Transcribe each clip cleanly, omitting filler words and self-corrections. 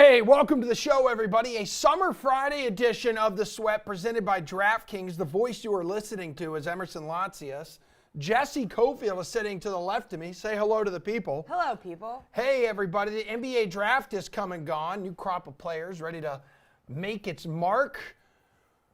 Hey, welcome to the show, everybody. A Summer Friday edition of The Sweat presented by DraftKings. The voice you are listening to is Emerson Latsias. Jesse Cofield is sitting to the left of me. Say hello to the people. Hello, people. Hey, everybody. The NBA draft is come and gone. New crop of players ready to make its mark.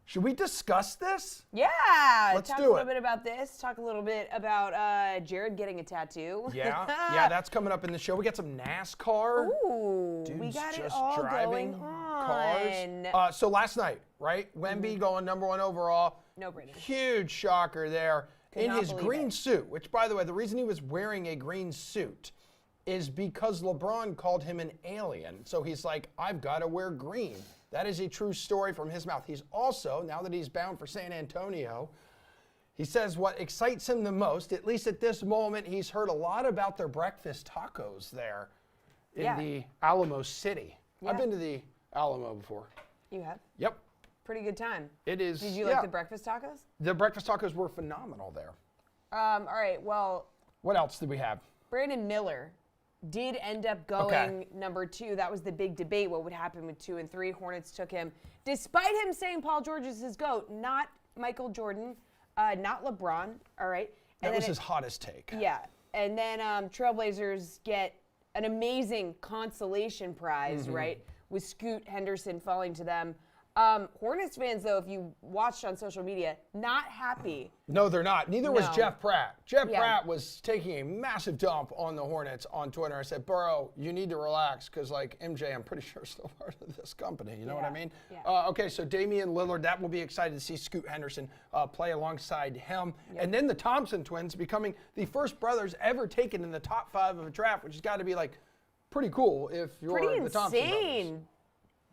Should we discuss this? Yeah. Let's talk do a little it. bit about this. Talk a little bit about Jared getting a tattoo. Yeah, that's coming up in the show. We got some NASCAR. Ooh, Dudes we got it just all driving going on. cars. So last night, right? Wemby going number one overall. No brainer. Huge shocker there. In not his believe green it. suit, which, by the way, the reason he was wearing a green suit is because LeBron called him an alien. So he's like, I've got to wear green. That is a true story from his mouth. He's also, now that he's bound for San Antonio, he says what excites him the most, at least at this moment, he's heard a lot about their breakfast tacos there in the Alamo City. Yeah. I've been to the Alamo before. You have? Yep. Pretty good time. It is. Did you like the breakfast tacos? The breakfast tacos were phenomenal there. All right, well, What else did we have? Brandon Miller did end up going number 2. That was the big debate, what would happen with 2 and 3. Hornets took him, despite him saying Paul George is his GOAT, not Michael Jordan, not LeBron, all right? That was his hottest take. Yeah, and then Trailblazers get an amazing consolation prize, right, with Scoot Henderson falling to them. Hornets fans, though, if you watched on social media, not happy. No, they're not. Neither was No. Jeff Pratt. Jeff Pratt was taking a massive dump on the Hornets on Twitter. I said, Burrow, you need to relax because, like, MJ, I'm pretty sure is still part of this company. You know what I mean? Yeah. Okay, so Damian Lillard, that will be excited to see Scoot Henderson play alongside him. And then the Thompson twins becoming the first brothers ever taken in the top 5 of a draft, which has got to be, like, pretty cool if you're Pretty the Thompson brothers. insane.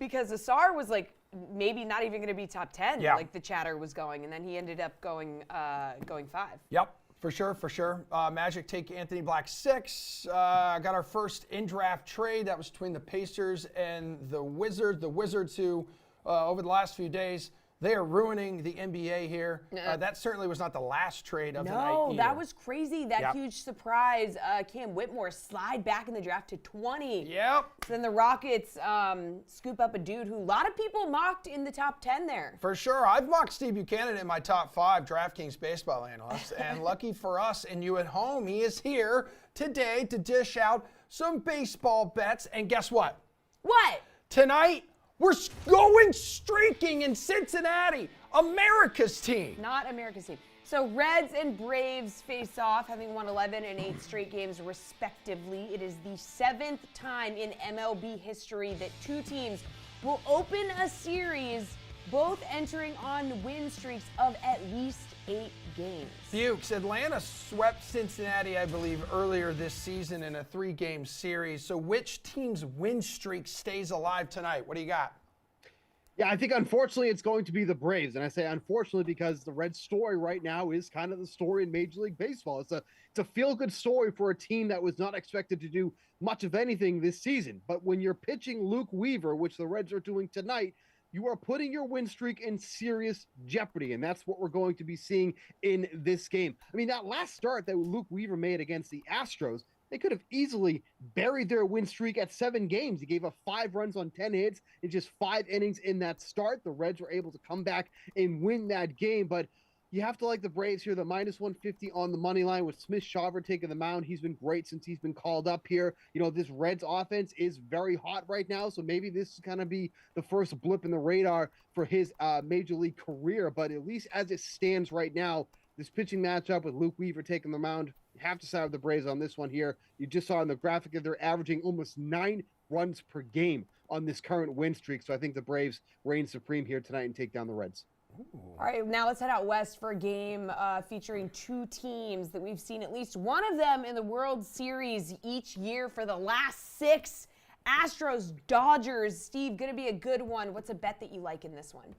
Because Asar was, like, maybe not even going to be top 10, like the chatter was going, and then he ended up going 5. Yep, for sure. Magic take Anthony Black 6. Got our first in-draft trade. That was between the Pacers and the Wizards. The Wizards who, over the last few days, they are ruining the NBA here. That certainly was not the last trade of the night No, either. that was crazy. That huge surprise. Cam Whitmore slide back in the draft to 20. Yep. So then the Rockets scoop up a dude who a lot of people mocked in the top 10 there. For sure. I've mocked Steve Buchanan in my top 5 DraftKings baseball analysts. And lucky for us and you at home, he is here today to dish out some baseball bets. And guess what? What? Tonight, we're going streaking in Cincinnati, America's team. Not America's team. So Reds and Braves face off, having won 11 and 8 straight games respectively. It is the 7th time in MLB history that 2 teams will open a series, both entering on win streaks of at least 8 games. Fuchs, Atlanta swept Cincinnati, I believe, earlier this season in a 3-game series. So which team's win streak stays alive tonight? What do you got? Yeah, I think unfortunately it's going to be the Braves. And I say unfortunately because the Reds story right now is kind of the story in Major League Baseball. It's a feel-good story for a team that was not expected to do much of anything this season. But when you're pitching Luke Weaver, which the Reds are doing tonight, you are putting your win streak in serious jeopardy, and that's what we're going to be seeing in this game. I mean, that last start that Luke Weaver made against the Astros, they could have easily buried their win streak at 7 games. He gave up 5 runs on 10 hits in just 5 innings in that start. The Reds were able to come back and win that game, but you have to like the Braves here, the minus 150 on the money line with Smith Shawver taking the mound. He's been great since he's been called up here. You know, this Reds offense is very hot right now, so maybe this is going to be the first blip in the radar for his Major League career. But at least as it stands right now, this pitching matchup with Luke Weaver taking the mound, you have to side with the Braves on this one here. You just saw in the graphic that they're averaging almost 9 runs per game on this current win streak. So I think the Braves reign supreme here tonight and take down the Reds. All right, now let's head out west for a game featuring 2 teams that we've seen at least one of them in the World Series each year for the last 6. Astros, Dodgers. Steve, going to be a good one. What's a bet that you like in this one?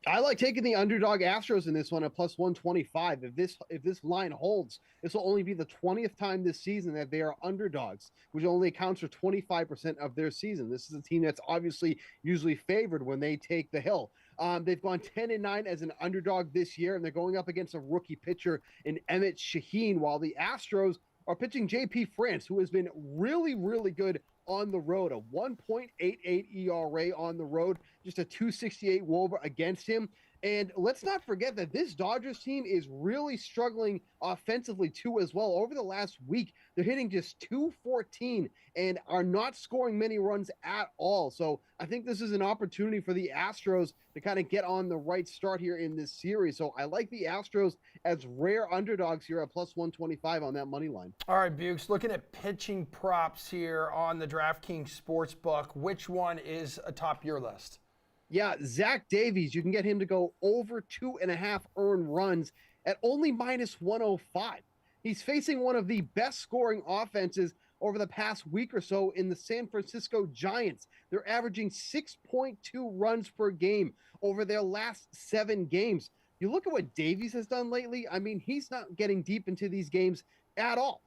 I like taking the underdog Astros in this one at plus 125. If this line holds, this will only be the 20th time this season that they are underdogs, which only accounts for 25% of their season. This is a team that's obviously usually favored when they take the hill. They've gone 10-9 as an underdog this year, and they're going up against a rookie pitcher in Emmett Shaheen, while the Astros are pitching J.P. France, who has been really, really good on the road, a 1.88 ERA on the road, just a 268 WOBA against him. And let's not forget that this Dodgers team is really struggling offensively too as well. Over the last week, they're hitting just 214 and are not scoring many runs at all. So I think this is an opportunity for the Astros to kind of get on the right start here in this series. So I like the Astros as rare underdogs here at plus 125 on that money line. All right, Bukes, looking at pitching props here on the DraftKings Sportsbook, which one is atop your list? Yeah, Zach Davies, you can get him to go over 2.5 earned runs at only minus 105. He's facing one of the best scoring offenses over the past week or so in the San Francisco Giants. They're averaging 6.2 runs per game over their last 7 games. You look at what Davies has done lately. I mean, he's not getting deep into these games at all.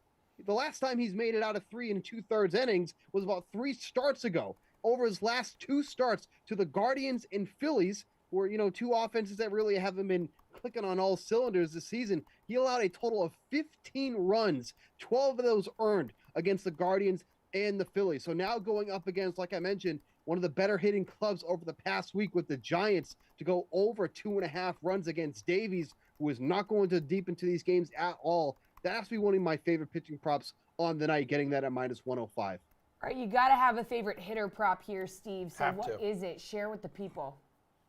The last time he's made it out of 3 2/3 innings was about 3 starts ago. Over his last 2 starts to the Guardians and Phillies, who are, 2 offenses that really haven't been clicking on all cylinders this season, he allowed a total of 15 runs, 12 of those earned against the Guardians and the Phillies. So now going up against, like I mentioned, one of the better hitting clubs over the past week with the Giants to go over 2.5 runs against Davies, who is not going to deep into these games at all. That has to be one of my favorite pitching props on the night, getting that at minus 105. All right, you got to have a favorite hitter prop here, Steve. So Have what to. is it? Share with the people.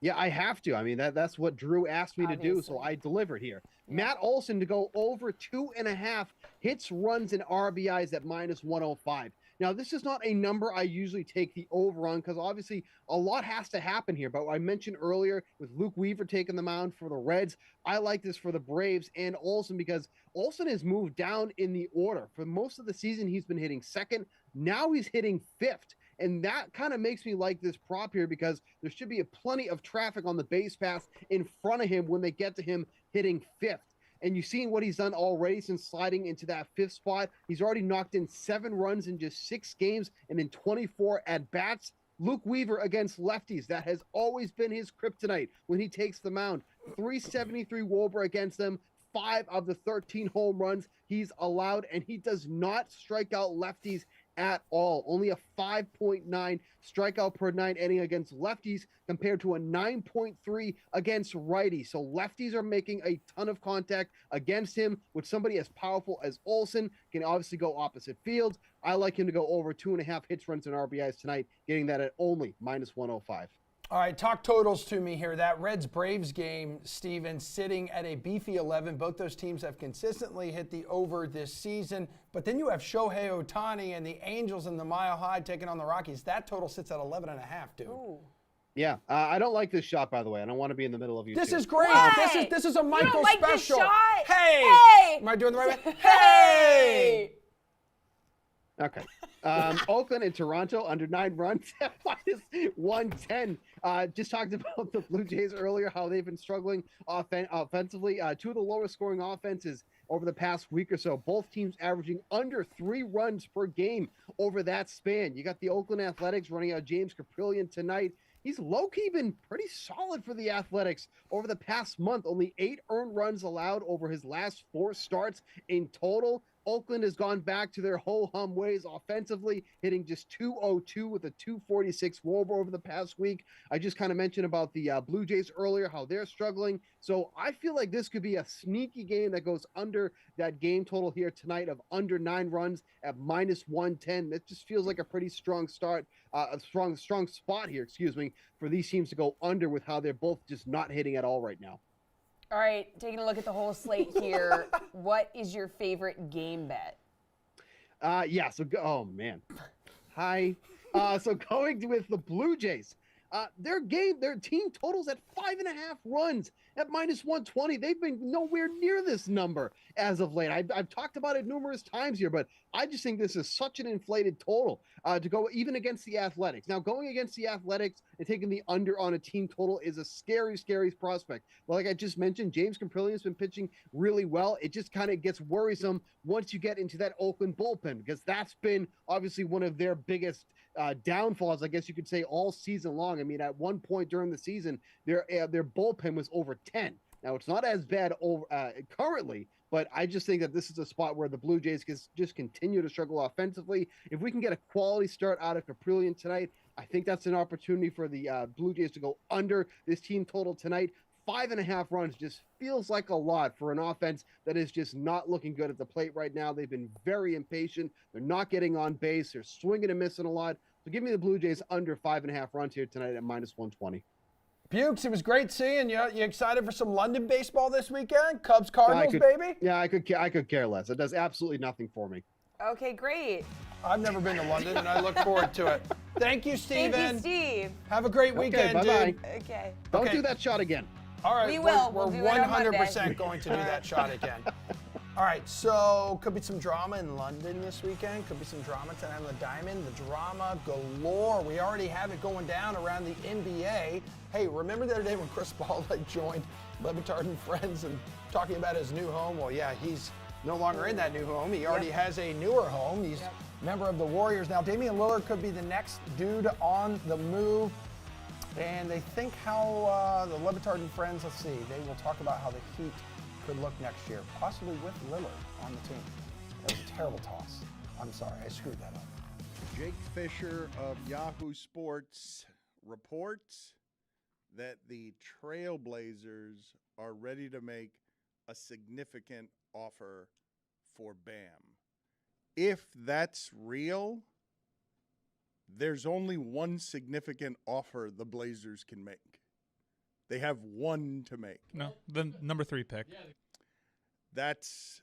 Yeah, I have to. I mean, that's what Drew asked me to do, so Obviously. I delivered here. Matt Olson to go over 2.5 hits, runs, and RBIs at minus 105. Now, this is not a number I usually take the over on because obviously a lot has to happen here. But I mentioned earlier with Luke Weaver taking the mound for the Reds, I like this for the Braves and Olson because Olson has moved down in the order. For most of the season, he's been hitting second. Now he's hitting fifth. And that kind of makes me like this prop here because there should be plenty of traffic on the base paths in front of him when they get to him hitting fifth. And you've seen what he's done already since sliding into that 5th spot. He's already knocked in 7 runs in just 6 games and in 24 at-bats. Luke Weaver against lefties, that has always been his kryptonite when he takes the mound. 373 WOBA against them. 5 of the 13 home runs he's allowed, and he does not strike out lefties at all. Only a 5.9 strikeout per 9 inning against lefties compared to a 9.3 against righties. So lefties are making a ton of contact against him. With somebody as powerful as Olson, can obviously go opposite fields. I like him to go over 2.5 hits, runs, and RBIs tonight, getting that at only minus 105. All right, talk totals to me here. That Reds-Braves game, Steven, sitting at a beefy 11. Both those teams have consistently hit the over this season. But then you have Shohei Ohtani and the Angels in the Mile High taking on the Rockies. That total sits at 11.5, dude. Ooh. Yeah, I don't like this shot, by the way. I don't want to be in the middle of you This two. is great. Why? This is a Michael You don't like this special. shot? Hey! Hey! Am I doing the right way? Hey! Okay. Oakland and Toronto under 9 runs at minus 110. Just talked about the Blue Jays earlier, how they've been struggling offensively. 2 of the lowest scoring offenses over the past week or so. Both teams averaging under 3 runs per game over that span. You got the Oakland Athletics running out James Caprillion tonight. He's low-key been pretty solid for the Athletics over the past month. Only 8 earned runs allowed over his last 4 starts in total. Oakland has gone back to their ho-hum ways offensively, hitting just 202 with a 246 WOBA over the past week. I just kind of mentioned about the Blue Jays earlier, how they're struggling. So I feel like this could be a sneaky game that goes under that game total here tonight of under 9 runs at minus 110. That just feels like a pretty strong start, a strong spot here, for these teams to go under with how they're both just not hitting at all right now. All right, taking a look at the whole slate here. What is your favorite game bet? Oh man. Hi. So going with the Blue Jays. Their team totals at 5.5 runs at minus 120. They've been nowhere near this number as of late. I've talked about it numerous times here, but I just think this is such an inflated total to go even against the Athletics. Now, going against the Athletics and taking the under on a team total is a scary, scary prospect. Like I just mentioned, James Caprillion has been pitching really well. It just kind of gets worrisome once you get into that Oakland bullpen because that's been obviously one of their biggest downfalls, I guess you could say, all season long. I mean, at one point during the season, their bullpen was over 10. Now, it's not as bad currently, but I just think that this is a spot where the Blue Jays can just continue to struggle offensively. If we can get a quality start out of Caprillion tonight, I think that's an opportunity for the Blue Jays to go under this team total tonight. 5.5 runs just feels like a lot for an offense that is just not looking good at the plate right now. They've been very impatient. They're not getting on base. They're swinging and missing a lot. So give me the Blue Jays under 5.5 runs here tonight at -120. Bukes, it was great seeing you. You excited for some London baseball this weekend? Cubs Cardinals, baby? Yeah, I could care less. It does absolutely nothing for me. Okay, great. I've never been to London, and I look forward to it. Thank you, Steven. Thank you, Steve. Have a great weekend, bye-bye. dude. Okay. Don't do that shot again. All right, We will. We're We'll do it on 100% going to do that shot again. All right, so could be some drama in London this weekend. Could be some drama tonight on the Diamond. The drama galore. We already have it going down around the NBA. Hey, remember the other day when Chris Paul joined Levitard and Friends and talking about his new home? Well, yeah, he's no longer in that new home. He already has a newer home. He's a member of the Warriors now. Damian Lillard could be the next dude on the move. And they think how the Levitard and Friends, let's see, they will talk about how the Heat could look next year, possibly with Lillard on the team. That was a terrible toss. I'm sorry, I screwed that up. Jake Fisher of Yahoo Sports reports that the Trailblazers are ready to make a significant offer for Bam. If that's real, there's only one significant offer the Blazers can make. They have one to make. No, the number 3 pick. That's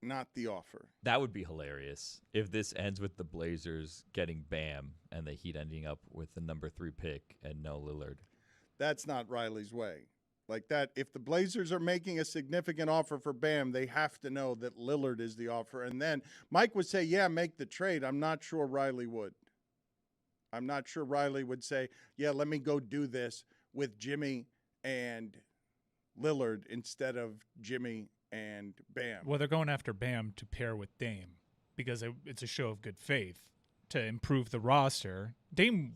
not the offer. That would be hilarious if this ends with the Blazers getting Bam and the Heat ending up with the number 3 pick and no Lillard. That's not Riley's way. Like that, if the Blazers are making a significant offer for Bam, they have to know that Lillard is the offer. And then Mike would say, yeah, make the trade. I'm not sure Riley would. I'm not sure Riley would say, yeah, let me go do this with Jimmy and Lillard instead of Jimmy and Bam. Well, they're going after Bam to pair with Dame because it's a show of good faith to improve the roster. Dame,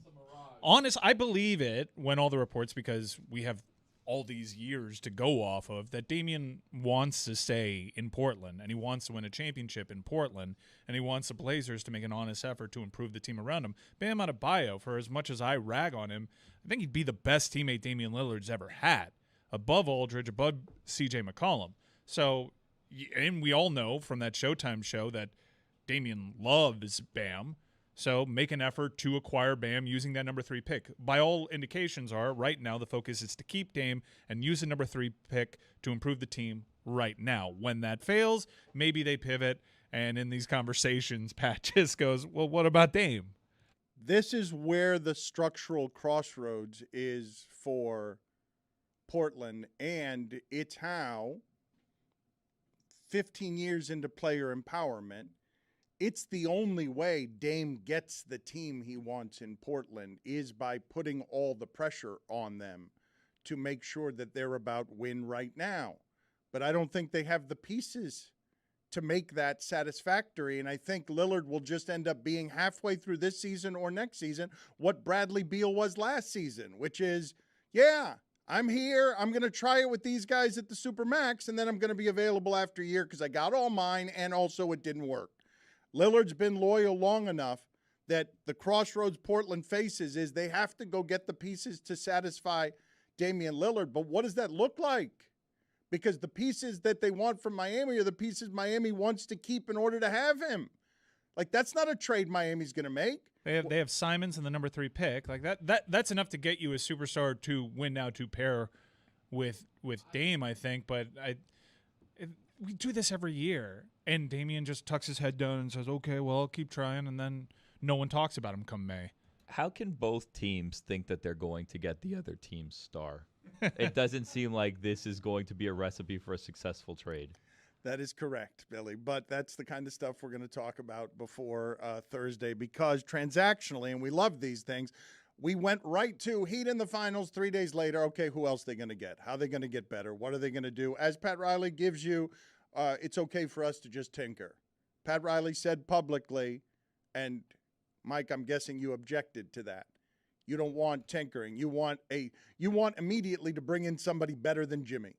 honest, I believe it when all the reports, because we have all these years to go off of, that Damian wants to stay in Portland and he wants to win a championship in Portland and he wants the Blazers to make an honest effort to improve the team around him. Bam Adebayo, for as much as I rag on him, I think he'd be the best teammate Damian Lillard's ever had, above Aldridge, above CJ McCollum. So, and we all know from that Showtime show that Damian loves Bam. So make an effort to acquire Bam using that number 3 pick. By all indications are, right now, the focus is to keep Dame and use the number 3 pick to improve the team right now. When that fails, maybe they pivot, and in these conversations, Pat just goes, well, what about Dame? This is where the structural crossroads is for Portland, and it's how 15 years into player empowerment, it's the only way Dame gets the team he wants in Portland is by putting all the pressure on them to make sure that they're about win right now. But I don't think they have the pieces to make that satisfactory, and I think Lillard will just end up being halfway through this season or next season what Bradley Beal was last season, which is, yeah, I'm here. I'm going to try it with these guys at the Supermax, and then I'm going to be available after a year because I got all mine, and also it didn't work. Lillard's been loyal long enough that the crossroads Portland faces is they have to go get the pieces to satisfy Damian Lillard. But what does that look like? Because the pieces that they want from Miami are the pieces Miami wants to keep in order to have him. Like, that's not a trade Miami's going to make. They have Simons and the number 3 pick. Like that's enough to get you a superstar to win now to pair with Dame, I think. But we do this every year. And Damian just tucks his head down and says, okay, well, I'll keep trying. And then no one talks about him come May. How can both teams think that they're going to get the other team's star? It doesn't seem like this is going to be a recipe for a successful trade. That is correct, Billy. But that's the kind of stuff we're going to talk about before Thursday because transactionally, and we love these things, we went right to Heat in the finals 3 days later. Okay, who else are they going to get? How are they going to get better? What are they going to do? As Pat Riley gives you, it's okay for us to just tinker. Pat Riley said publicly, and Mike, I'm guessing you objected to that. You don't want tinkering. You want immediately to bring in somebody better than Jimmy.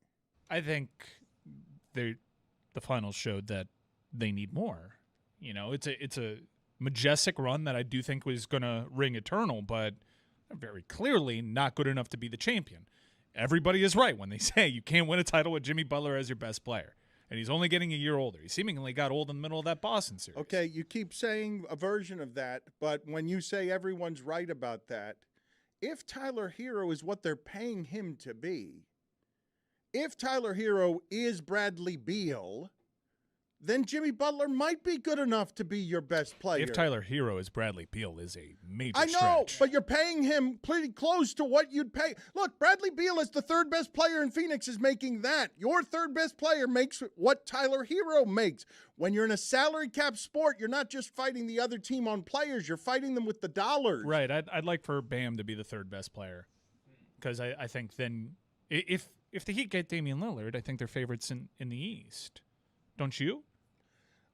I think the finals showed that they need more. You know, it's a majestic run that I do think was going to ring eternal, but very clearly not good enough to be the champion. Everybody is right when they say you can't win a title with Jimmy Butler as your best player. And he's only getting a year older. He seemingly got old in the middle of that Boston series. Okay, you keep saying a version of that, but when you say everyone's right about that, if Tyler Hero is what they're paying him to be, if Tyler Hero is Bradley Beal, then Jimmy Butler might be good enough to be your best player. If Tyler Hero is Bradley Beal is a major I know, stretch. but you're paying him pretty close to what you'd pay. Look, Bradley Beal is the third best player in Phoenix is making that. Your third best player makes what Tyler Hero makes. When you're in a salary cap sport, you're not just fighting the other team on players. You're fighting them with the dollars. Right. I'd like for Bam to be the third best player because I think then if the Heat get Damian Lillard, I think they're favorites in the East. Don't you?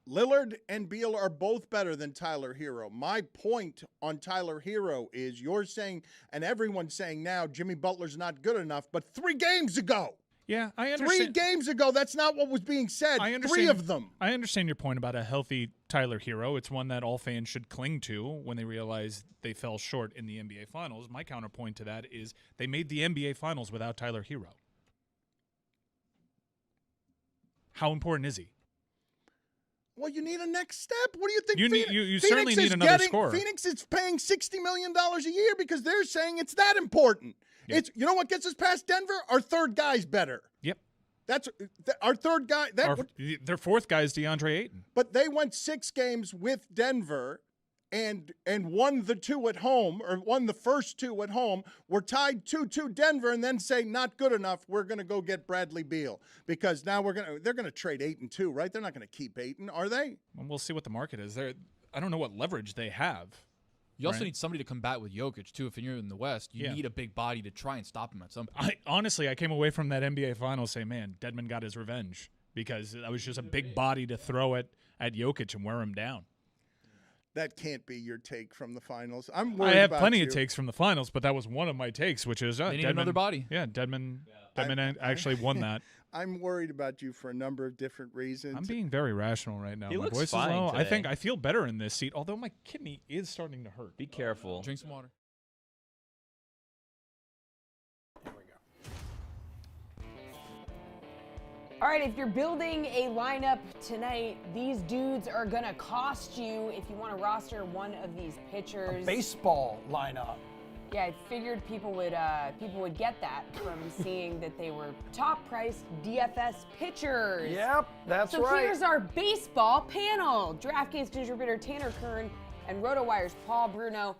Lillard and Beal are both better than Tyler Hero. My point on Tyler Hero is you're saying, and everyone's saying now, Jimmy Butler's not good enough, but 3 games ago. Yeah, I understand. 3 games ago, that's not what was being said. I understand, 3 of them. I understand your point about a healthy Tyler Hero. It's one that all fans should cling to when they realize they fell short in the NBA Finals. My counterpoint to that is they made the NBA Finals without Tyler Hero. How important is he? Well, you need a next step. What do you think? You certainly need another scorer. Phoenix is paying $60 million a year because they're saying it's that important. Yep. It's you know what gets us past Denver? Our third guy's better. Yep. That's our third guy. Their fourth guy is DeAndre Ayton. But they went 6 games with Denver and won the 2 at home, or won the first 2 at home. We're tied 2-2 Denver, and then say not good enough. We're going to go get Bradley Beal because now they're going to trade Ayton too, right? They're not going to keep Ayton, are they? Well, we'll see what the market is. I don't know what leverage they have. You also need somebody to combat with Jokic too. If you're in the West, you need a big body to try and stop him at some point. I came away from that NBA Finals saying, man, Dedmon got his revenge because that was just a big body to throw at Jokic and wear him down. That can't be your take from the finals. I have plenty of takes from the finals, but that was one of my takes, which is they need another body. Yeah, Dedmon actually won that. I'm worried about you for a number of different reasons. I'm being very rational right now. He My looks voice fine is low. today. I feel better in this seat, although my kidney is starting to hurt. Be careful. Drink some water. Here we go. All right, if you're building a lineup tonight, these dudes are going to cost you if you want to roster one of these pitchers. Baseball lineup. Yeah, I figured people would get that from seeing that they were top-priced DFS pitchers. Yep, that's so right. here's our baseball panel. DraftKings contributor Tanner Kern and RotoWire's Paul Bruno.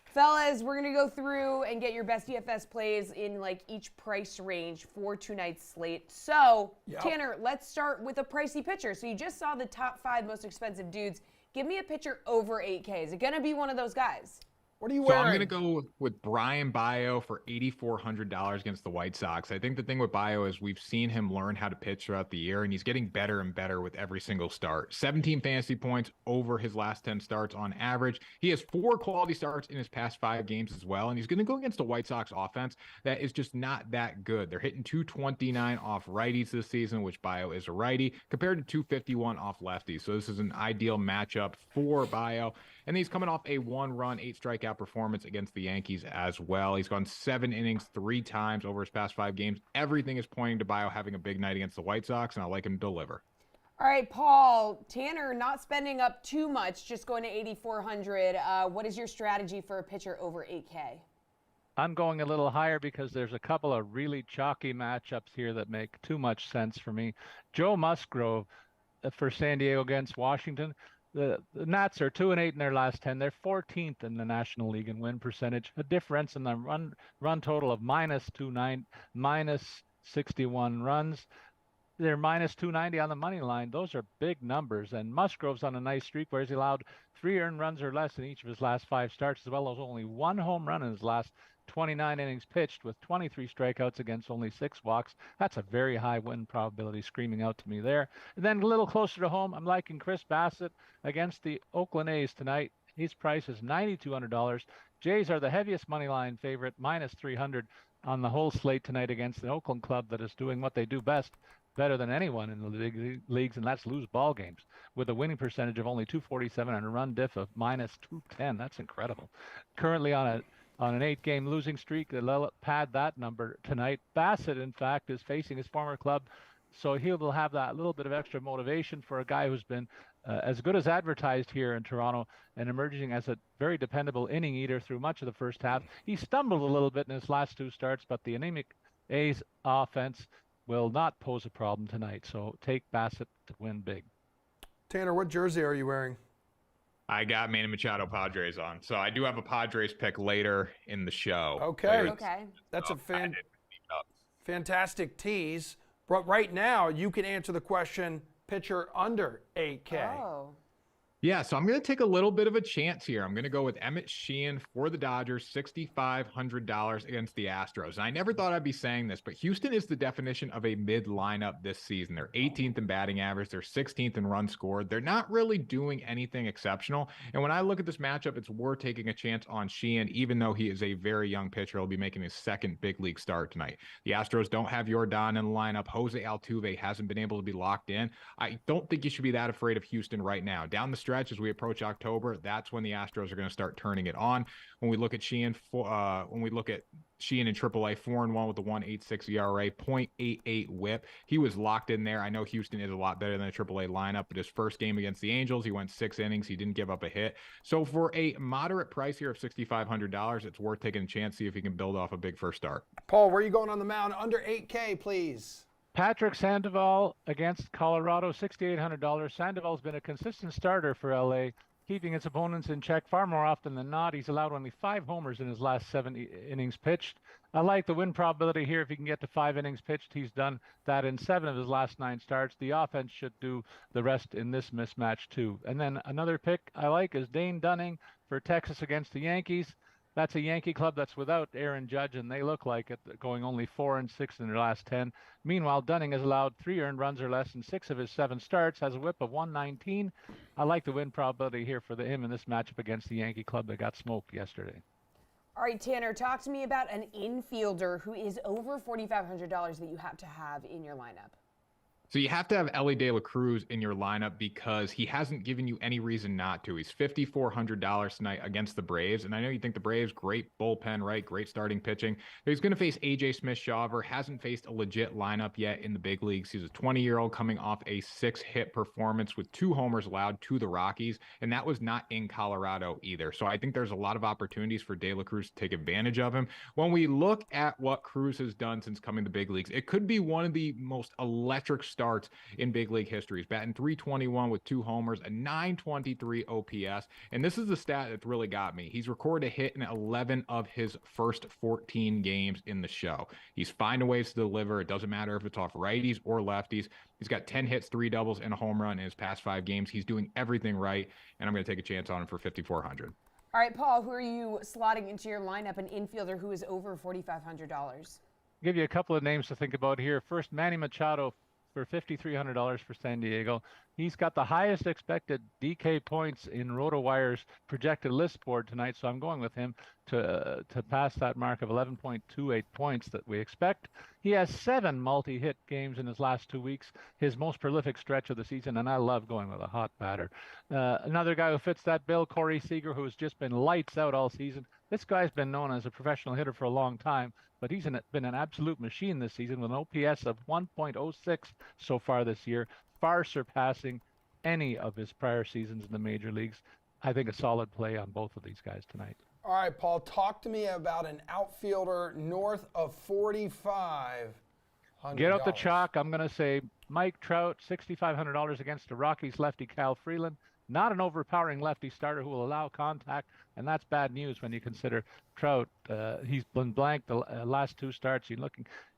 Fellas, we're going to go through and get your best DFS plays in like each price range for tonight's slate. So, Tanner, let's start with a pricey pitcher. So you just saw the top 5 most expensive dudes. Give me a pitcher over 8K. Is it going to be one of those guys? What are you So wearing? I'm going to go with Brian Bayo for $8,400 against the White Sox. I think the thing with Bayo is we've seen him learn how to pitch throughout the year, and he's getting better and better with every single start. 17 fantasy points over his last 10 starts on average. He has 4 quality starts in his past 5 games as well, and he's going to go against the White Sox offense that is just not that good. They're hitting 229 off righties this season, which Bayo is a righty, compared to 251 off lefties. So this is an ideal matchup for Bayo. And he's coming off a 1-run, 8-strikeout performance against the Yankees as well. He's gone 7 innings 3 times over his past 5 games. Everything is pointing to Bayo having a big night against the White Sox, and I like him to deliver. All right, Paul, Tanner not spending up too much, just going to 8,400. What is your strategy for a pitcher over 8K? I'm going a little higher because there's a couple of really chalky matchups here that make too much sense for me. Joe Musgrove for San Diego against Washington. The Nats are 2-8 in their last 10. They're 14th in the National League in win percentage. A difference in the run total of minus 61 runs. They're minus 290 on the money line. Those are big numbers. And Musgrove's on a nice streak where he's allowed 3 earned runs or less in each of his last 5 starts, as well as only 1 home run in his last 29 innings pitched with 23 strikeouts against only 6 walks. That's a very high win probability screaming out to me there. And then a little closer to home, I'm liking Chris Bassett against the Oakland A's tonight. His price is $9,200. Jays are the heaviest money line favorite, minus 300. on the whole slate tonight against the Oakland club that is doing what they do best, better than anyone in the leagues, and that's lose ball games with a winning percentage of only 247 and a run diff of minus 210. That's incredible. Currently on an 8-game losing streak, they'll pad that number tonight. Bassett, in fact, is facing his former club, so he will have that little bit of extra motivation for a guy who's been as good as advertised here in Toronto and emerging as a very dependable inning eater through much of the first half. He stumbled a little bit in his last 2 starts, but the anemic A's offense will not pose a problem tonight. So take Bassett to win big. Tanner, what jersey are you wearing? I got Manny Machado Padres on. So I do have a Padres pick later in the show. Okay. Okay. That's a fantastic tease. But right now, you can answer the question, pitcher under 8K. Oh. Yeah, so I'm going to take a little bit of a chance here. I'm going to go with Emmett Sheehan for the Dodgers, $6,500 against the Astros. And I never thought I'd be saying this, but Houston is the definition of a mid lineup this season. They're 18th in batting average. They're 16th in runs scored. They're not really doing anything exceptional. And when I look at this matchup, it's worth taking a chance on Sheehan, even though he is a very young pitcher. He'll be making his second big league start tonight. The Astros don't have Yordan in the lineup. Jose Altuve hasn't been able to be locked in. I don't think you should be that afraid of Houston right now. Down the stretch, as we approach October, that's when the Astros are going to start turning it on. When we look at Sheehan, in AAA, 4-1 with the 1.86 ERA, 0.88 WHIP. He was locked in there. I know Houston is a lot better than a AAA lineup, but his first game against the Angels, he went 6 innings. He didn't give up a hit. So for a moderate price here of $6,500, it's worth taking a chance, see if he can build off a big first start. Paul, where are you going on the mound? Under 8K, please. Patrick Sandoval against Colorado, $6,800. Sandoval's been a consistent starter for LA, keeping its opponents in check far more often than not. He's allowed only 5 homers in his last 7 innings pitched. I like the win probability here. If he can get to 5 innings pitched, he's done that in 7 of his last 9 starts. The offense should do the rest in this mismatch too. And then another pick I like is Dane Dunning for Texas against the Yankees. That's a Yankee club that's without Aaron Judge, and they look like it, going only 4-6 in their last 10. Meanwhile, Dunning has allowed 3 earned runs or less in 6 of his 7 starts, has a whip of 119. I like the win probability here for him in this matchup against the Yankee club that got smoked yesterday. All right, Tanner, talk to me about an infielder who is over $4,500 that you have to have in your lineup. So you have to have Elly De La Cruz in your lineup because he hasn't given you any reason not to. He's $5,400 tonight against the Braves. And I know you think the Braves, great bullpen, right? Great starting pitching. He's going to face A.J. Smith-Shawver. Hasn't faced a legit lineup yet in the big leagues. He's a 20-year-old coming off a 6-hit performance with 2 homers allowed to the Rockies. And that was not in Colorado either. So I think there's a lot of opportunities for De La Cruz to take advantage of him. When we look at what Cruz has done since coming to big leagues, it could be one of the most electric starts in big league history. He's batting .321 with 2 homers, a .923 OPS. And this is the stat that's really got me. He's recorded a hit in 11 of his first 14 games in the show. He's finding ways to deliver. It doesn't matter if it's off righties or lefties. He's got 10 hits, 3 doubles, and a home run in his past 5 games. He's doing everything right, and I'm going to take a chance on him for $5,400. All right, Paul, who are you slotting into your lineup, an infielder who is over $4,500? Give you a couple of names to think about here. First, Manny Machado for $5,300 for San Diego. He's got the highest expected DK points in RotoWire's projected list board tonight, so I'm going with him to pass that mark of 11.28 points that we expect. He has 7 multi-hit games in his last 2 weeks, his most prolific stretch of the season, and I love going with a hot batter. Another guy who fits that bill, Corey Seager, who's just been lights out all season. This guy's been known as a professional hitter for a long time, but he's been an absolute machine this season with an OPS of 1.06 so far this year, far surpassing any of his prior seasons in the major leagues. I think a solid play on both of these guys tonight. All right, Paul, talk to me about an outfielder north of $4,500. Get out the chalk. I'm going to say Mike Trout, $6,500 against the Rockies lefty Kyle Freeland. Not an overpowering lefty starter who will allow contact, and that's bad news when you consider Trout. He's been blank the last 2 starts. You're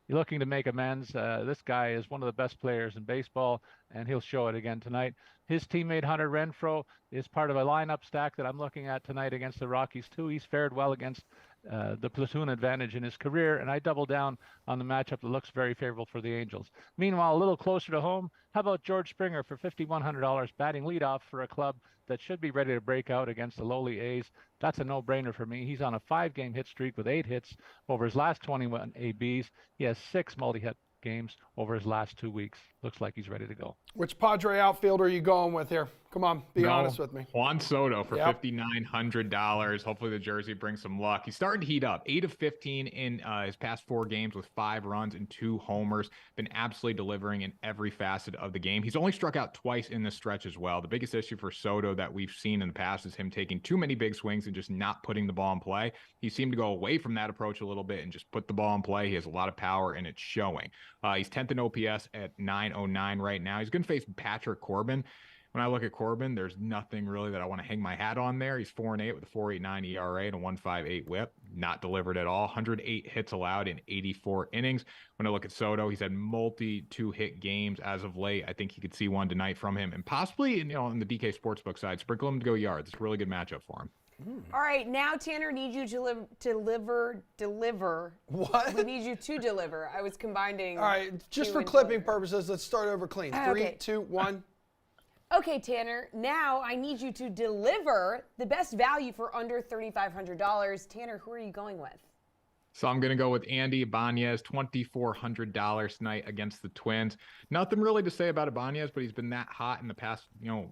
looking to make amends. This guy is one of the best players in baseball, and he'll show it again tonight. His teammate Hunter Renfroe is part of a lineup stack that I'm looking at tonight against the Rockies too. He's fared well against the platoon advantage in his career, and I double down on the matchup that looks very favorable for the Angels. Meanwhile, a little closer to home, how about George Springer for $5,100 batting leadoff for a club that should be ready to break out against the lowly A's? That's a no-brainer for me. He's on a 5-game hit streak with 8 hits over his last 21 ABs. He has 6 multi-hit games over his last 2 weeks. Looks like he's ready to go. Which Padre outfielder are you going with here? Come on, be No, honest with me. Juan Soto for Yep. $5,900. Hopefully the jersey brings some luck. He's starting to heat up. 8 of 15 in his past 4 games with 5 runs and 2 homers. Been absolutely delivering in every facet of the game. He's only struck out twice in this stretch as well. The biggest issue for Soto that we've seen in the past is him taking too many big swings and just not putting the ball in play. He seemed to go away from that approach a little bit and just put the ball in play. He has a lot of power, and it's showing. He's 10th in OPS at 909 right now. He's going to face Patrick Corbin. When I look at Corbin, there's nothing really that I want to hang my hat on there. He's 4-8 with a 4.89 ERA and a 1.58 WHIP. Not delivered at all. 108 hits allowed in 84 innings. When I look at Soto, he's had multi 2-hit games as of late. I think he could see one tonight from him, and possibly, on the DK Sportsbook side, sprinkle him to go yards. It's a really good matchup for him. All right, now Tanner needs you to deliver. What? We need you to deliver. I was combining. All right, just 2 for and clipping deliver. purposes, let's start over clean. Okay. 3, 2, 1. Okay, Tanner, now I need you to deliver the best value for under $3,500. Tanner, who are you going with? So I'm going to go with Andy Ibanez, $2,400 tonight against the Twins. Nothing really to say about Ibanez, but he's been that hot in the past,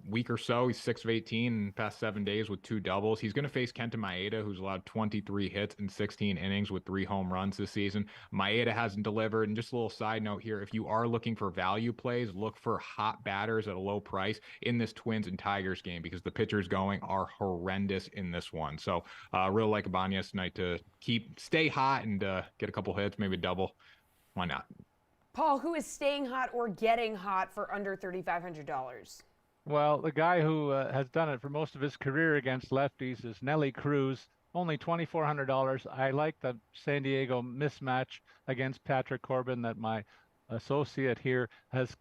week or so. He's 6 of 18 in the past 7 days with 2 doubles. He's going to face Kenta Maeda, who's allowed 23 hits in 16 innings with 3 home runs this season. Maeda hasn't delivered. And just a little side note here, if you are looking for value plays, look for hot batters at a low price in this Twins and Tigers game, because the pitchers going are horrendous in this one. So really like Ibanez tonight to stay hot and get a couple hits, maybe a double. Why not? Paul, who is staying hot or getting hot for under $3,500? Well, the guy who has done it for most of his career against lefties is Nelly Cruz, only $2,400. I like the San Diego mismatch against Patrick Corbin that my associate here has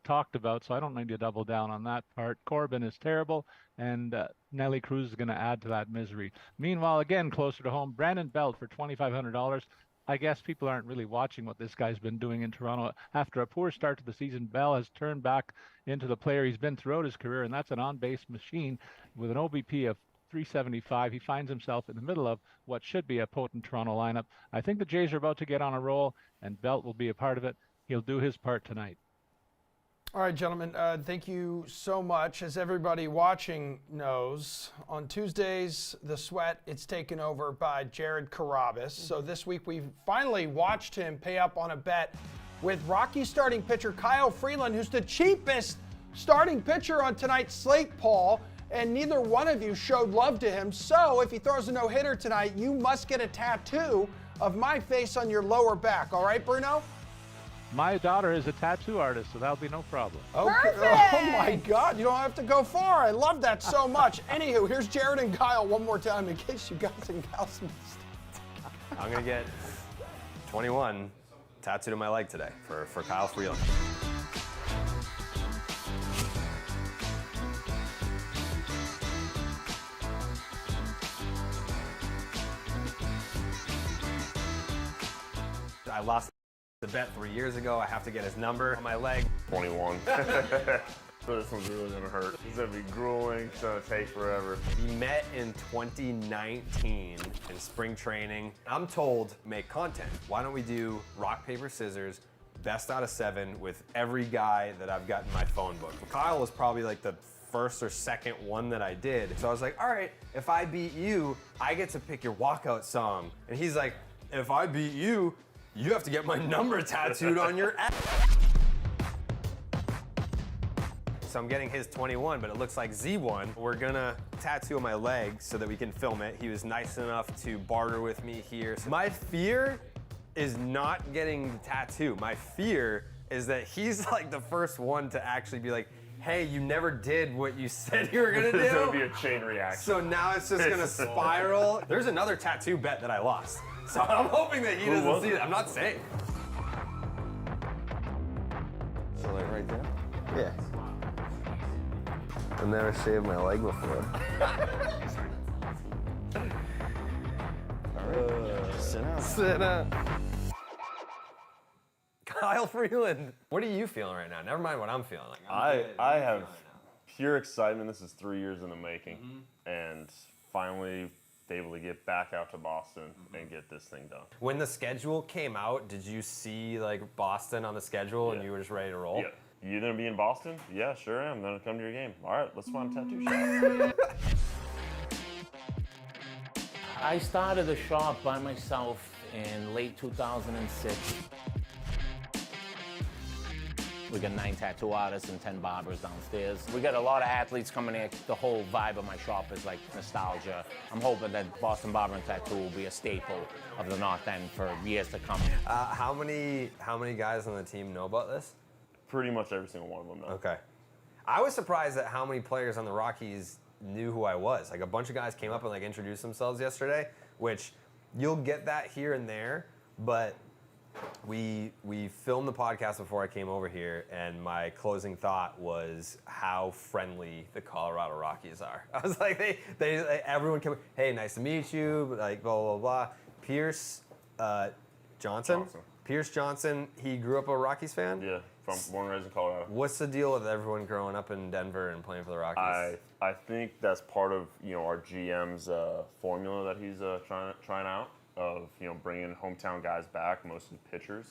talked about, so I don't need to double down on that part. Corbin is terrible, and Nelly Cruz is going to add to that misery. Meanwhile, again, closer to home, Brandon Belt for $2,500. I guess people aren't really watching what this guy's been doing in Toronto. After a poor start to the season, Bell has turned back into the player he's been throughout his career, and that's an on-base machine with an OBP of 375. He finds himself in the middle of what should be a potent Toronto lineup. I think the Jays are about to get on a roll, and Belt will be a part of it. He'll do his part tonight. All right, gentlemen, thank you so much. As everybody watching knows, on Tuesdays, the sweat, it's taken over by Jared Carabas. So this week, we finally watched him pay up on a bet with Rocky starting pitcher Kyle Freeland, who's the cheapest starting pitcher on tonight's slate, Paul, and neither one of you showed love to him. So if he throws a no-hitter tonight, you must get a tattoo of my face on your lower back. All right, Bruno? My daughter is a tattoo artist, so that'll be no problem. Okay. Perfect. Oh my God, you don't have to go far. I love that so much. Anywho, here's Jared and Kyle one more time in case you guys and gals missed. I'm gonna get 21 tattooed on my leg today for Kyle Freeland. I lost the bet 3 years ago. I have to get his number on my leg. 21. So this one's really gonna hurt. It's gonna be grueling, it's gonna take forever. We met in 2019 in spring training. I'm told, make content. Why don't we do rock, paper, scissors, best out of 7 with every guy that I've got in my phone book. Kyle was probably like the first or second one that I did. So I was like, all right, if I beat you, I get to pick your walkout song. And he's like, if I beat you, you have to get my number tattooed on your ass. So I'm getting his 21, but it looks like Z1. We're gonna tattoo on my leg so that we can film it. He was nice enough to barter with me here. So my fear is not getting the tattoo. My fear is that he's like the first one to actually be like, hey, you never did what you said you were gonna do. It's gonna be a chain reaction. So now it's just gonna spiral. There's another tattoo bet that I lost. So I'm hoping that he doesn't see it. I'm not safe. So like right there? Yeah. I've never shaved my leg before. Sinner. Kyle Freeland. What are you feeling right now? Never mind what I'm feeling. Like, I have pure excitement. This is 3 years in the making, and finally able to get back out to Boston and get this thing done. When the schedule came out, did you see like Boston on the schedule and you were just ready to roll? Yeah. You gonna be in Boston? Yeah, sure am. I'm gonna come to your game. All right, let's find a tattoo shop. I started a shop by myself in late 2006. We got 9 tattoo artists and 10 barbers downstairs. We got a lot of athletes coming in. The whole vibe of my shop is like nostalgia. I'm hoping that Boston Barber and Tattoo will be a staple of the North End for years to come. How many guys on the team know about this? Pretty much every single one of them know. Okay. I was surprised at how many players on the Rockies knew who I was. Like a bunch of guys came up and like introduced themselves yesterday, which you'll get that here and there, but we filmed the podcast before I came over here, and my closing thought was how friendly the Colorado Rockies are. I was like, everyone came, hey, nice to meet you, like blah blah blah. Pierce Johnson. Pierce Johnson. He grew up a Rockies fan. Yeah, born and raised in Colorado. What's the deal with everyone growing up in Denver and playing for the Rockies? I think that's part of our GM's formula that he's trying out. Of bringing hometown guys back, mostly pitchers,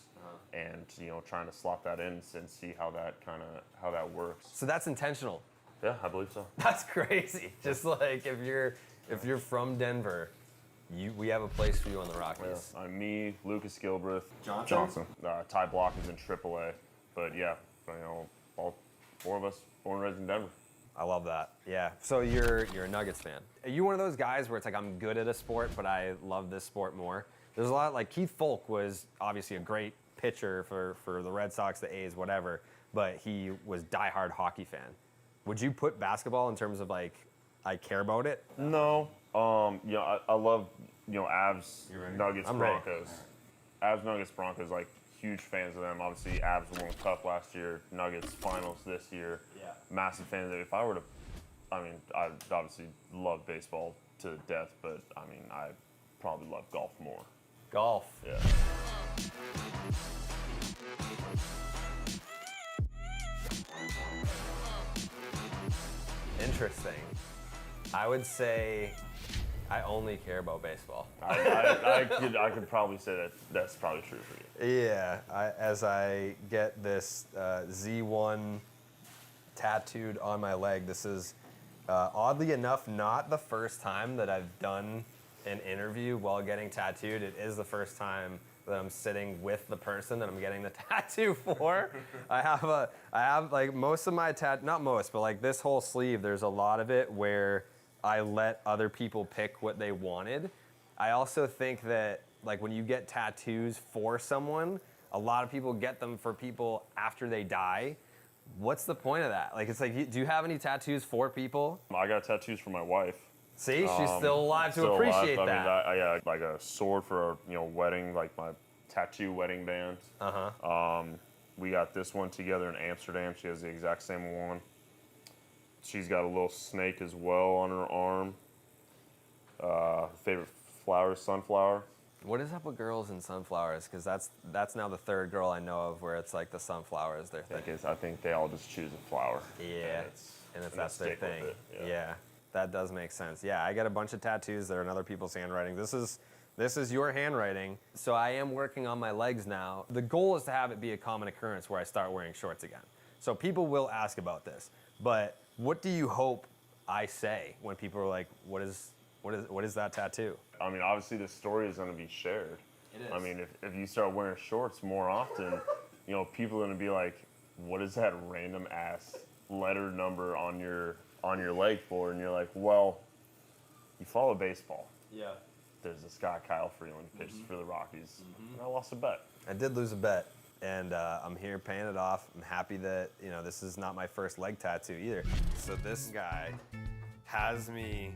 and trying to slot that in and see how that works. So that's intentional. Yeah, I believe so. That's crazy. Just like if you're from Denver, we have a place for you on the Rockies. Yeah, me, Lucas Gilbreth, Johnson. Ty Block is in AAA, but yeah, all 4 of us born and raised in Denver. I love that. Yeah. So you're a Nuggets fan. Are you one of those guys where it's like, I'm good at a sport, but I love this sport more? There's a lot, like Keith Folk was obviously a great pitcher for the Red Sox, the A's, whatever, but he was diehard hockey fan. Would you put basketball in terms of like, I care about it? No. I love, Avs, Nuggets, Broncos. Avs, Nuggets, Broncos, like huge fans of them. Obviously, Avs won the Cup last year, Nuggets finals this year. Yeah. Massive fans. If I were to, I obviously love baseball to death, but I probably love golf more. Golf. Yeah. Interesting. I would say I only care about baseball. I could probably say that's probably true for you. Yeah, as I get this Z1 tattooed on my leg, this is oddly enough not the first time that I've done an interview while getting tattooed. It is the first time that I'm sitting with the person that I'm getting the tattoo for. I have like most of my not most, but like this whole sleeve, there's a lot of it where I let other people pick what they wanted. I also think that like when you get tattoos for someone, a lot of people get them for people after they die. What's the point of that? Like, it's like, do you have any tattoos for people? I got tattoos for my wife. See, she's still alive to appreciate that. Yeah, like a sword for a wedding, like my tattoo wedding band. We got this one together in Amsterdam. She has the exact same one. She's got a little snake as well on her arm. Favorite flower, sunflower. What is up with girls and sunflowers? Because that's now the third girl I know of where it's like the sunflower is their thing. I think they all just choose a flower. Yeah, and that's their thing. Yeah, that does make sense. Yeah, I got a bunch of tattoos that are in other people's handwriting. This is your handwriting. So I am working on my legs now. The goal is to have it be a common occurrence where I start wearing shorts again. So people will ask about this. But what do you hope I say when people are like, what is that tattoo? Obviously the story is going to be shared. It is. If you start wearing shorts more often, people are going to be like, what is that random ass letter number on your leg for? And you're like, well, you follow baseball. Yeah. There's this guy, Kyle Freeland, pitches for the Rockies. And I lost a bet. I did lose a bet, and I'm here paying it off. I'm happy that, this is not my first leg tattoo either. So this guy has me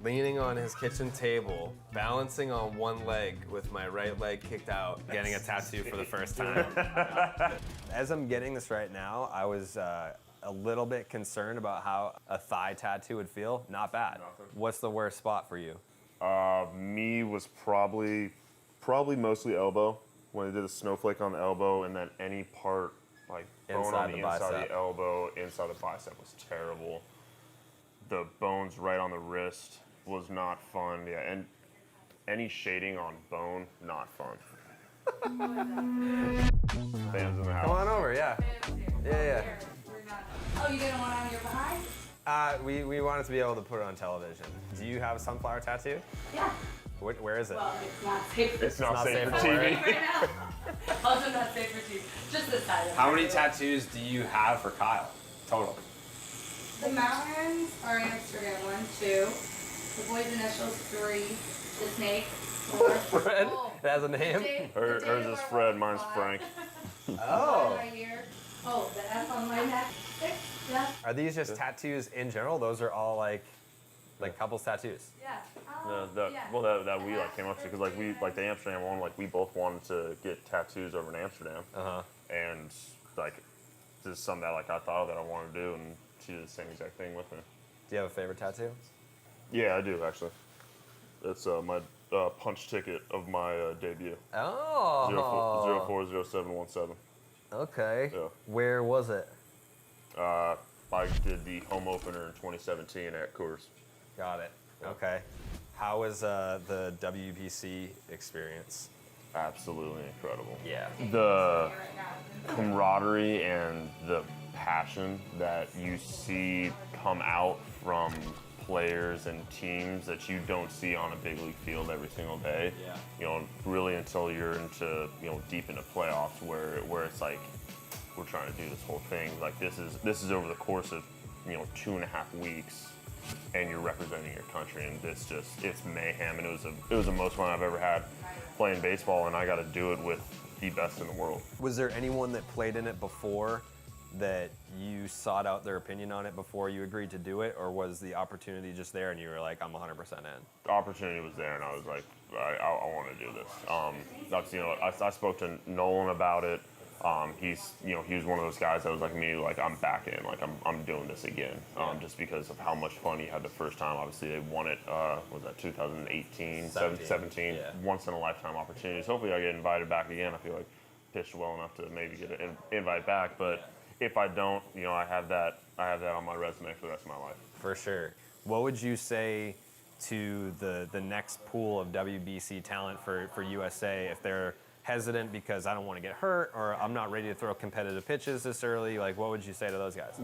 leaning on his kitchen table, balancing on one leg with my right leg kicked out, getting a tattoo for the first time. As I'm getting this right now, I was a little bit concerned about how a thigh tattoo would feel. Not bad. What's the worst spot for you? Me was probably mostly elbow, when they did a snowflake on the elbow, and then any part like bone Inside on the the inside of bicep. the elbow, inside the bicep was terrible. The bones right on the wrist was not fun. Yeah, and any shading on bone, not fun. Fans in the house. Come on over, yeah. Yeah. Oh, you didn't want it on your behind? We wanted to be able to put it on television. Do you have a sunflower tattoo? Yeah. Where is it? Well, it's not safe for It's not safe for wear. TV. right now. Also not safe for TV. Just this side of it. How many tattoos do you have for Kyle? Total. The mountains are Amsterdam, 1, 2. The boy's initials, 3. The snake, 4. Fred? Oh, It has a name? Hers is Fred, mine's Frank. Oh. Right here. Oh, the F on my neck. 6. Yeah. Are these just tattoos in general? Those are all like couples tattoos. Yeah. That we like came up to, because like the Amsterdam one, like we both wanted to get tattoos over in Amsterdam, and like this is something that like I thought of that I wanted to do, and she did the same exact thing with me. Do you have a favorite tattoo? Yeah, I do actually. It's my punch ticket of my debut. Oh. 040717. Okay. Yeah. Where was it? I did the home opener in 2017 at Coors. Got it. Okay. How was the WBC experience? Absolutely incredible. Yeah. The camaraderie and the passion that you see come out from players and teams that you don't see on a big league field every single day. Yeah. You know, really until you're into, deep into playoffs where it's like we're trying to do this whole thing. Like this is over the course of, 2.5 weeks, and you're representing your country, and it's mayhem, and it was the most fun I've ever had playing baseball, and I got to do it with the best in the world. Was there anyone that played in it before that you sought out their opinion on it before you agreed to do it, or was the opportunity just there and you were like, I'm 100% in? The opportunity was there, and I was like, I want to do this. I spoke to Nolan about it. He was one of those guys that was like me, like I'm back in, like I'm doing this again, just because of how much fun he had the first time. Obviously, they won it. Was that 2018, 17? Yeah. Once in a lifetime opportunities. Hopefully, I get invited back again. I feel like pitched well enough to maybe get an invite back, but if I don't, I have that on my resume for the rest of my life. For sure. What would you say to the next pool of WBC talent for USA if they're hesitant because I don't want to get hurt or I'm not ready to throw competitive pitches this early? Like, what would you say to those guys?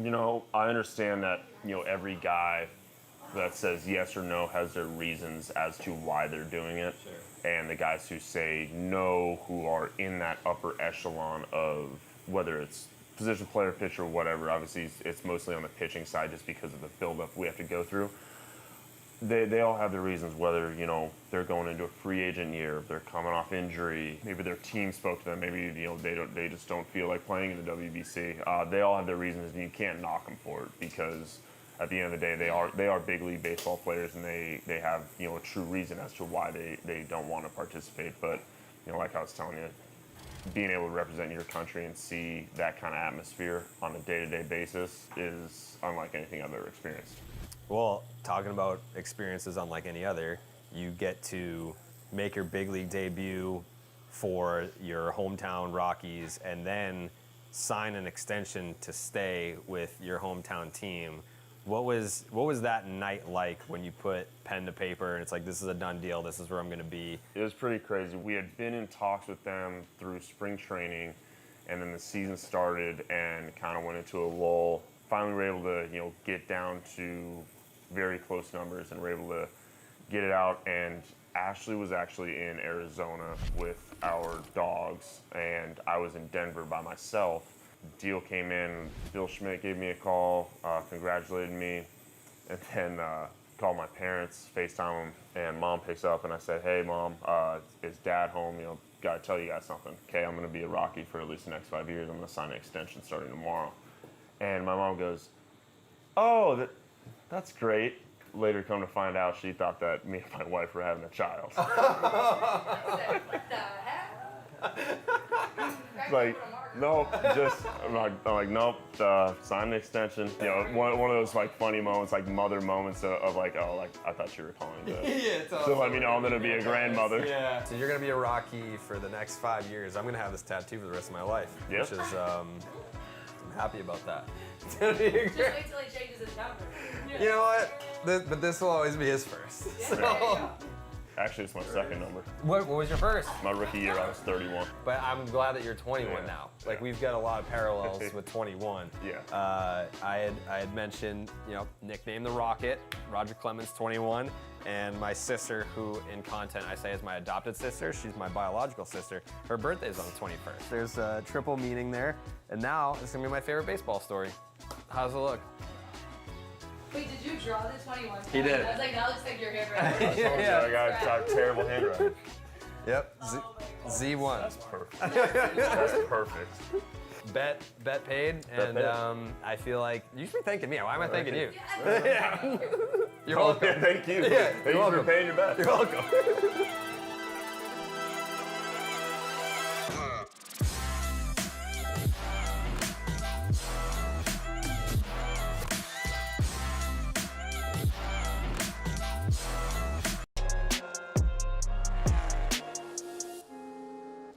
I understand that, every guy that says yes or no has their reasons as to why they're doing it. Sure. And the guys who say no, who are in that upper echelon of whether it's position player, pitcher, whatever. Obviously, it's mostly on the pitching side just because of the buildup we have to go through. They all have their reasons, whether, they're going into a free agent year, they're coming off injury, maybe their team spoke to them, maybe, they just don't feel like playing in the WBC. They all have their reasons, and you can't knock them for it because at the end of the day, they are big league baseball players, and they have, a true reason as to why they don't want to participate. But, like I was telling you, being able to represent your country and see that kind of atmosphere on a day-to-day basis is unlike anything I've ever experienced. Well, talking about experiences unlike any other, you get to make your big league debut for your hometown Rockies and then sign an extension to stay with your hometown team. What was that night like when you put pen to paper and it's like, this is a done deal, this is where I'm going to be? It was pretty crazy. We had been in talks with them through spring training, and then the season started and kind of went into a lull. Finally, we were able to, get down to very close numbers and were able to get it out. And Ashley was actually in Arizona with our dogs, and I was in Denver by myself. Deal came in, Bill Schmidt gave me a call, congratulated me, and then called my parents, FaceTime them, and Mom picks up, and I said, hey, Mom, is Dad home? Gotta tell you guys something. Okay, I'm gonna be a Rocky for at least the next 5 years. I'm gonna sign an extension starting tomorrow. And my mom goes, oh, that's great. Later, come to find out, she thought that me and my wife were having a child. What the heck? Like, No, just I'm like nope. Sign the extension. You know, one of those like funny moments, like mother moments of like, oh, like I thought you were calling to let me know I'm gonna be a grandmother. Yeah. So you're gonna be a Rocky for the next 5 years. I'm gonna have this tattoo for the rest of my life. Yep. Which is I'm happy about that. Just wait till he changes his number. You know what? But this will always be his first. So. Actually, it's my second number. What was your first? My rookie year, I was 31. But I'm glad that you're 21 now. Like we've got a lot of parallels with 21. Yeah. I had mentioned, nicknamed the Rocket, Roger Clemens, 21, and my sister, who in content I say is my adopted sister. She's my biological sister. Her birthday is on the 21st. There's a triple meaning there, and now it's gonna be my favorite baseball story. How's it look? Wait, did you draw the 21? He did. I was like, that looks like your handwriting. Yeah, I got terrible handwriting. Yep. Z1. That's perfect. That's perfect. Bet paid, and I feel like you should be thanking me. Why am I thanking you? Yeah. You're welcome. Yeah, thank you. Yeah, Thank you for paying your bet. You're welcome.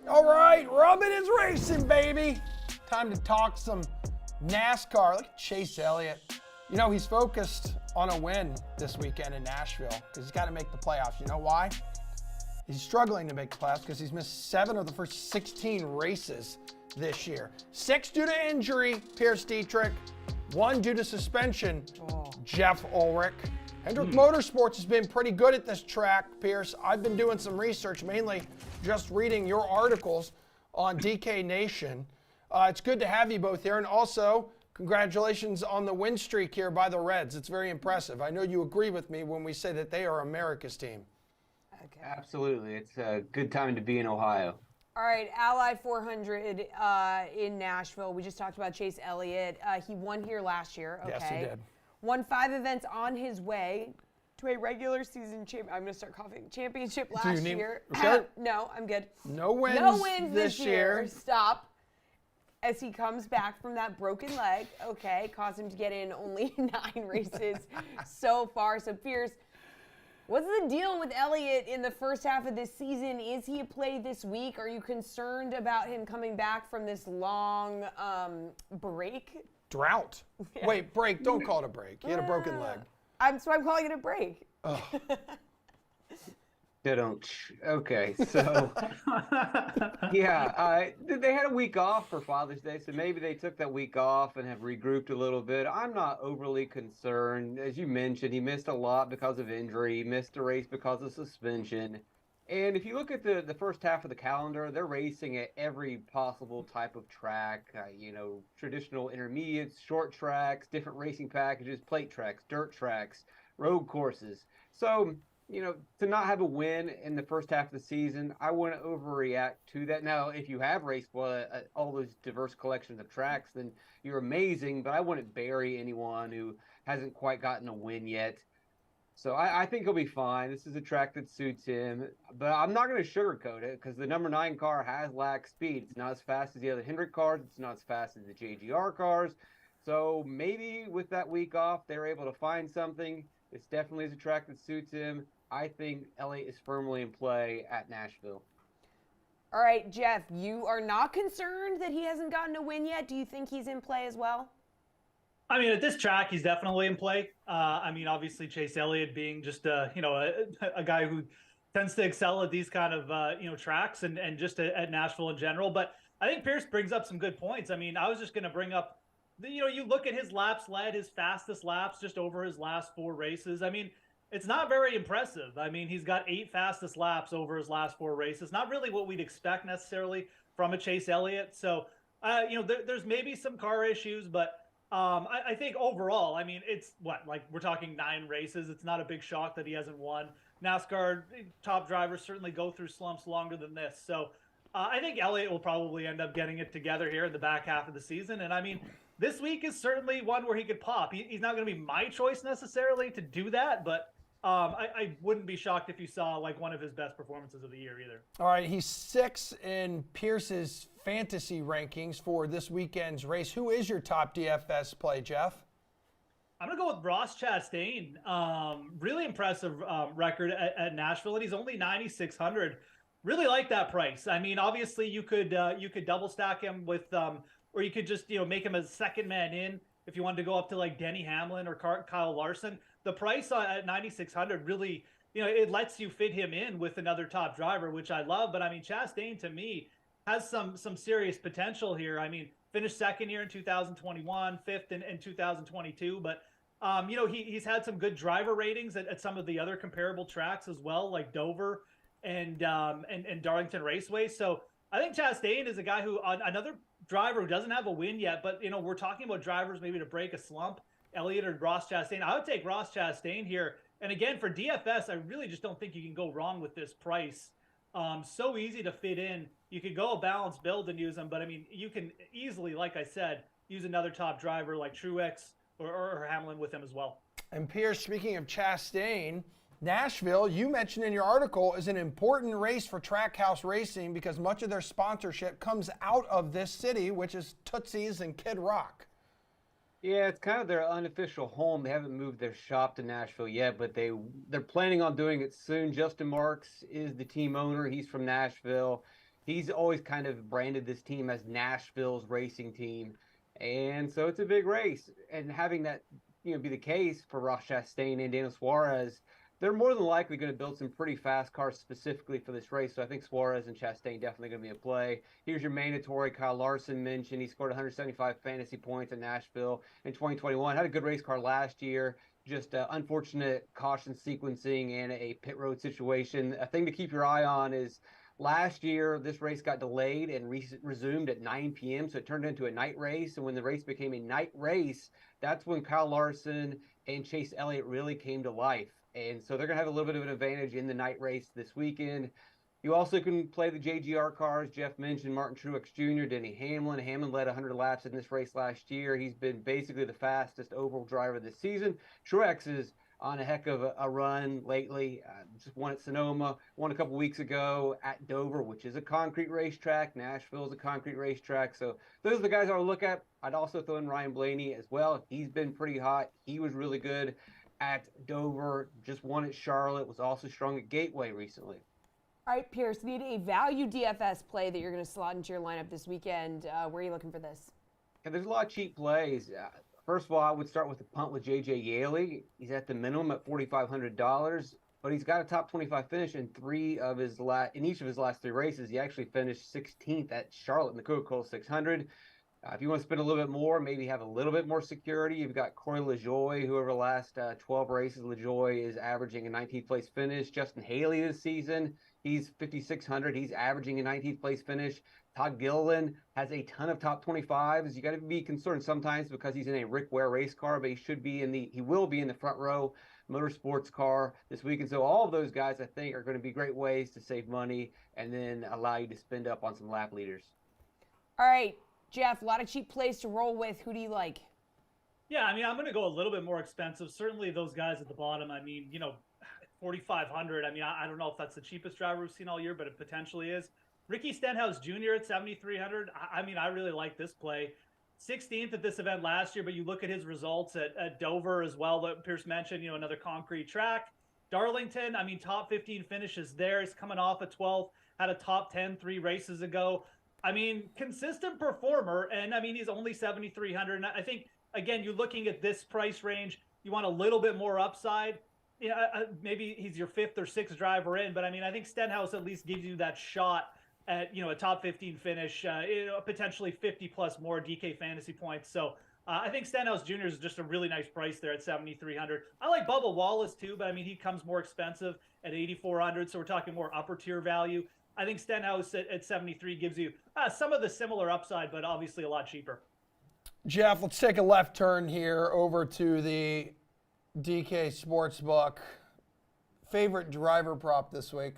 All right, Rubbin is racing, baby. Time to talk some NASCAR. Look at Chase Elliott. You know, he's focused on a win this weekend in Nashville because he's got to make the playoffs. You know why? He's struggling to make the playoffs because he's missed 7 of the first 16 races this year. 6 due to injury, Pierce Dietrich. 1 due to suspension, Jeff Ulrich. Hendrick Motorsports has been pretty good at this track, Pierce. I've been doing some research, mainly just reading your articles on DK Nation. It's good to have you both here. And also, congratulations on the win streak here by the Reds. It's very impressive. I know you agree with me when we say that they are America's team. Okay. Absolutely. It's a good time to be in Ohio. All right, Ally 400 in Nashville. We just talked about Chase Elliott. He won here last year. Okay. Yes, he did. Won 5 events on his way to a regular season championship last year. No, I'm good. No wins, this year. Stop. As he comes back from that broken leg, caused him to get in only 9 races so far. So Pierce, what's the deal with Elliott in the first half of this season? Is he a play this week? Are you concerned about him coming back from this long break? Drought. Yeah. Wait, break. Don't call it a break. He had a broken leg. I'm calling it a break. Okay, so yeah, they had a week off for Father's Day, so maybe they took that week off and have regrouped a little bit. I'm not overly concerned. As you mentioned, he missed a lot because of injury. He missed a race because of suspension. And if you look at the first half of the calendar, they're racing at every possible type of track, traditional intermediates, short tracks, different racing packages, plate tracks, dirt tracks, road courses. So, to not have a win in the first half of the season, I wouldn't overreact to that. Now, if you have raced all those diverse collections of tracks, then you're amazing, but I wouldn't bury anyone who hasn't quite gotten a win yet. So I think he'll be fine. This is a track that suits him, but I'm not going to sugarcoat it because the number 9 car has lacked speed. It's not as fast as the other Hendrick cars. It's not as fast as the JGR cars. So maybe with that week off, they're able to find something. It's definitely is a track that suits him. I think Elliott is firmly in play at Nashville. All right, Jeff, you are not concerned that he hasn't gotten a win yet? Do you think he's in play as well? I mean, at this track, he's definitely in play. Obviously, Chase Elliott being just a guy who tends to excel at these kind of tracks and just at Nashville in general. But I think Pierce brings up some good points. I mean, I was just going to bring up, you look at his laps led, his fastest laps just over his last 4 races. I mean, it's not very impressive. I mean, he's got 8 fastest laps over his last 4 races. Not really what we'd expect necessarily from a Chase Elliott. So, there's maybe some car issues, but I think overall, I mean, it's we're talking 9 races. It's not a big shock that he hasn't won. NASCAR top drivers certainly go through slumps longer than this. So I think Elliott will probably end up getting it together here in the back half of the season. And I mean, this week is certainly one where he could pop. He's not going to be my choice necessarily to do that, but I wouldn't be shocked if you saw one of his best performances of the year either. All right, he's 6 in Pierce's fantasy rankings for this weekend's race. Who is your top DFS play, Jeff? I'm going to go with Ross Chastain. Really impressive record at Nashville, and he's only 9,600. Really like that price. I mean, obviously you could double stack him with, or you could just make him a second man in if you wanted to go up to like Denny Hamlin or Kyle Larson. The price at 9,600 really, it lets you fit him in with another top driver, which I love. But I mean, Chastain to me has some serious potential here. I mean, finished second here in 2021, fifth in 2022, but he's had some good driver ratings at some of the other comparable tracks as well, like Dover and Darlington Raceway. So I think Chastain is a guy who, another driver who doesn't have a win yet, but we're talking about drivers maybe to break a slump. Elliott or Ross Chastain. I would take Ross Chastain here. And again, for DFS, I really just don't think you can go wrong with this price. So easy to fit in. You could go a balanced build and use them, but I mean, you can easily, like I said, use another top driver like Truex or Hamlin with him as well. And Pierce, speaking of Chastain, Nashville, you mentioned in your article, is an important race for Trackhouse Racing because much of their sponsorship comes out of this city, which is Tootsie's and Kid Rock. Yeah, it's kind of their unofficial home. They haven't moved their shop to Nashville yet, but they're planning on doing it soon. Justin Marks is the team owner. He's from Nashville. He's always kind of branded this team as Nashville's racing team. And so it's a big race. And having that, be the case for Ross Chastain and Daniel Suarez, they're more than likely going to build some pretty fast cars specifically for this race. So I think Suarez and Chastain definitely going to be a play. Here's your mandatory. Kyle Larson mentioned he scored 175 fantasy points in Nashville in 2021. Had a good race car last year. Just unfortunate caution sequencing and a pit road situation. A thing to keep your eye on is last year, this race got delayed and resumed at 9 p.m., so it turned into a night race. And when the race became a night race, that's when Kyle Larson and Chase Elliott really came to life. And so they're going to have a little bit of an advantage in the night race this weekend. You also can play the JGR cars. Jeff mentioned Martin Truex Jr., Denny Hamlin. Hamlin led 100 laps in this race last year. He's been basically the fastest overall driver this season. Truex is on a heck of a run lately. Just won at Sonoma, won a couple weeks ago at Dover, which is a concrete racetrack. Nashville is a concrete racetrack. So those are the guys I would look at. I'd also throw in Ryan Blaney as well. He's been pretty hot. He was really good at Dover, just won at Charlotte, was also strong at Gateway recently. All right, Pierce, need a value DFS play that you're going to slot into your lineup this weekend. Where are you looking for this? Yeah, there's a lot of cheap plays. First of all, I would start with the punt with J.J. Yaley. He's at the minimum at $4,500, but he's got a top 25 finish in in each of his last three races. He actually finished 16th at Charlotte in the Coca-Cola 600. If you want to spend a little bit more, maybe have a little bit more security, you've got Corey LaJoie, who over the last 12 races, LaJoie is averaging a 19th place finish. Justin Haley this season, he's 5,600. He's averaging a 19th place finish. Todd Gilliland has a ton of top 25s. You got to be concerned sometimes because he's in a Rick Ware race car, but he will be in the front row motorsports car this week. And so all of those guys, I think, are going to be great ways to save money and then allow you to spend up on some lap leaders. All right, Jeff, a lot of cheap plays to roll with. Who do you like? Yeah, I mean, I'm going to go a little bit more expensive. Certainly those guys at the bottom, I mean, 4,500. I mean, I don't know if that's the cheapest driver we've seen all year, but it potentially is. Ricky Stenhouse Jr. at 7,300. I mean, I really like this play. 16th at this event last year, but you look at his results at Dover as well, that Pierce mentioned, another concrete track. Darlington, I mean, top 15 finishes there. He's coming off a 12th, had a top 10 3 races ago. I mean, consistent performer, and I mean, he's only 7,300. And I think, again, you're looking at this price range, you want a little bit more upside. Maybe he's your fifth or sixth driver in, but I mean, I think Stenhouse at least gives you that shot at, a top 15 finish, potentially 50 plus more DK fantasy points. So I think Stenhouse Jr. is just a really nice price there at 7,300. I like Bubba Wallace too, but I mean, he comes more expensive at 8,400. So we're talking more upper tier value. I think Stenhouse at 73 gives you some of the similar upside, but obviously a lot cheaper. Jeff, let's take a left turn here over to the DK Sportsbook. Favorite driver prop this week?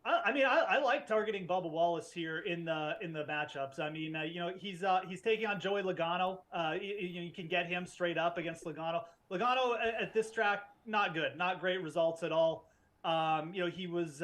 I mean, I like targeting Bubba Wallace here in the matchups. I mean, he's taking on Joey Logano. You can get him straight up against Logano. Logano at this track, not good, not great results at all. He was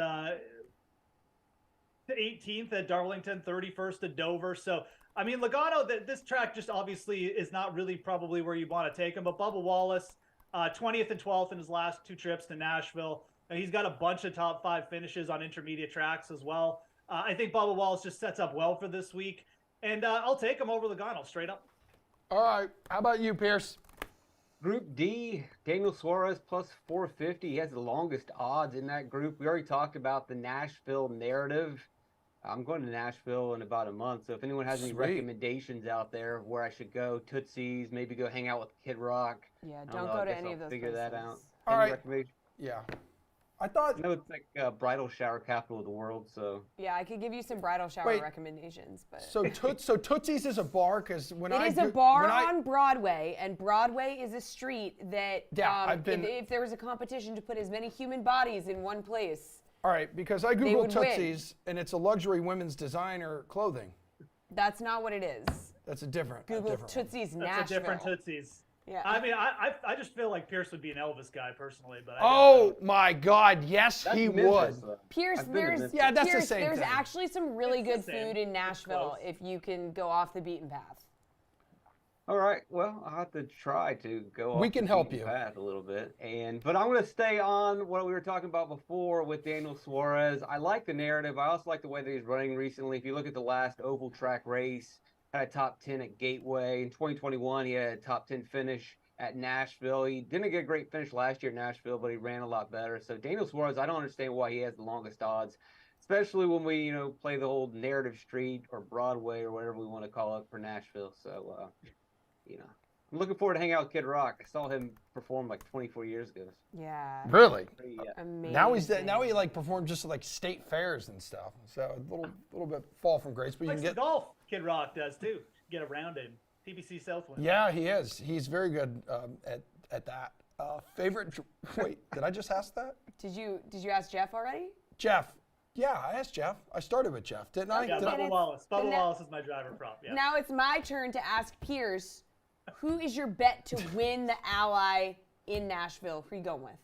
18th at Darlington, 31st at Dover. So, I mean, Logano, this track just obviously is not really probably where you want to take him. But Bubba Wallace, 20th and 12th in his last 2 trips to Nashville. And he's got a bunch of top 5 finishes on intermediate tracks as well. I think Bubba Wallace just sets up well for this week. And I'll take him over Logano straight up. All right. How about you, Pierce? Group D, Daniel Suarez plus 450. He has the longest odds in that group. We already talked about the Nashville narrative. I'm going to Nashville in about a month, so if anyone has any recommendations out there where I should go, Tootsie's, maybe go hang out with Kid Rock. Yeah, don't go to any of those figure places. that out. All Any right. Yeah. I know it's like bridal shower capital of the world, so. Yeah, I could give you some bridal shower recommendations, but. So Tootsie's is a bar because It is a bar on Broadway, and Broadway is a street that if there was a competition to put as many human bodies in one place. All right, because I Googled Tootsie's, and it's a luxury women's designer clothing. That's not what it is. That's a different. Google Tootsie's Nashville. That's a different Tootsie's. Yeah. I mean, I just feel like Pierce would be an Elvis guy personally, but. Oh my God! Yes, he would. Pierce, that's the same there's thing. actually some really good food in Nashville if you can go off the beaten path. All right. Well, I'll have to try to go. We can help you a little bit, but I'm going to stay on what we were talking about before with Daniel Suarez. I like the narrative. I also like the way that he's running recently. If you look at the last oval track race, had a top 10 at Gateway. In 2021, he had a top 10 finish at Nashville. He didn't get a great finish last year at Nashville, but he ran a lot better. So Daniel Suarez, I don't understand why he has the longest odds, especially when we play the whole narrative street or Broadway or whatever we want to call it for Nashville. So. I'm looking forward to hanging out with Kid Rock. I saw him perform like 24 years ago. Yeah. Really? Yeah. Amazing. Now he like performed just at like state fairs and stuff. So a little bit fall from grace, but you can get golf. Kid Rock does too. Get around him. PBC Southwind. Yeah, he is. He's very good at that. Favorite? Wait, did I just ask that? Did you ask Jeff already? Jeff. Yeah, I asked Jeff. I started with Jeff, didn't I? Yeah, Bubba Wallace. Bubba Wallace is my driver prop. Yeah. Now it's my turn to ask Pierce, who is your bet to win the Ally in Nashville? Who are you going with?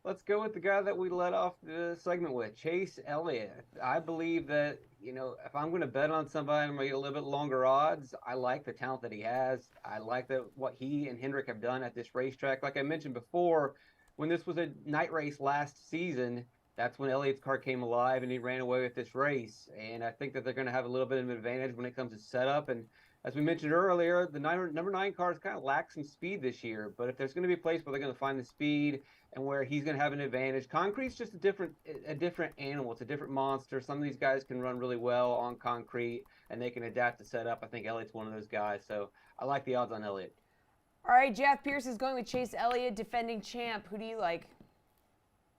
Let's go with the guy that we led off the segment with, Chase Elliott. I believe that, if I'm going to bet on somebody, I'm going to get a little bit longer odds. I like the talent that he has. I like what he and Hendrick have done at this racetrack. Like I mentioned before, when this was a night race last season, that's when Elliott's car came alive and he ran away with this race. And I think that they're going to have a little bit of an advantage when it comes to setup. And as we mentioned earlier, the number 9 cars kind of lack some speed this year. But if there's going to be a place where they're going to find the speed and where he's going to have an advantage, concrete's just a different animal. It's a different monster. Some of these guys can run really well on concrete and they can adapt to setup. I think Elliott's one of those guys. So I like the odds on Elliott. All right, Jeff, Pierce is going with Chase Elliott, defending champ. Who do you like?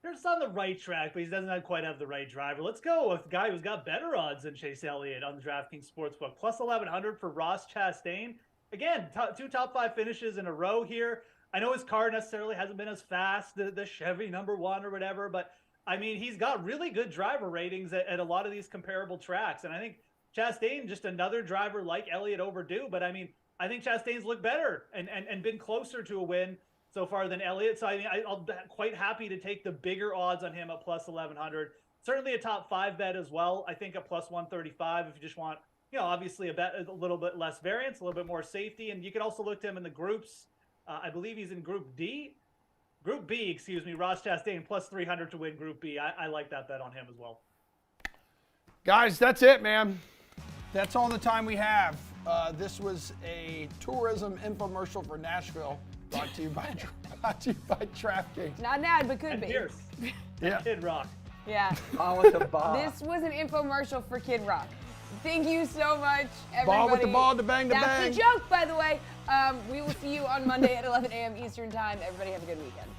Pierce on the right track, but he doesn't quite have the right driver. Let's go with the guy who's got better odds than Chase Elliott on the DraftKings Sportsbook. Plus 1,100 for Ross Chastain. Again, 2 top 5 finishes in a row here. I know his car necessarily hasn't been as fast, the Chevy #1 or whatever, but I mean, he's got really good driver ratings at a lot of these comparable tracks. And I think Chastain, just another driver like Elliott overdue, but I mean, I think Chastain's looked better and been closer to a win so far than Elliott. So I mean, I'll be quite happy to take the bigger odds on him at plus 1,100. Certainly a top 5 bet as well. I think at plus 135 if you just want, obviously a little bit less variance, a little bit more safety. And you can also look to him in the groups. I believe he's in Group B, Ross Chastain plus 300 to win Group B. I like that bet on him as well. Guys, that's it, man. That's all the time we have. This was a tourism infomercial for Nashville. Brought to you by DraftKings. Not an ad, but could be. Pierce. Yeah. Kid Rock. Yeah. Ball with the ball. This was an infomercial for Kid Rock. Thank you so much, everybody. Ball with the ball, to bang, to bang. That's a joke, by the way. We will see you on Monday at 11 a.m. Eastern Time. Everybody have a good weekend.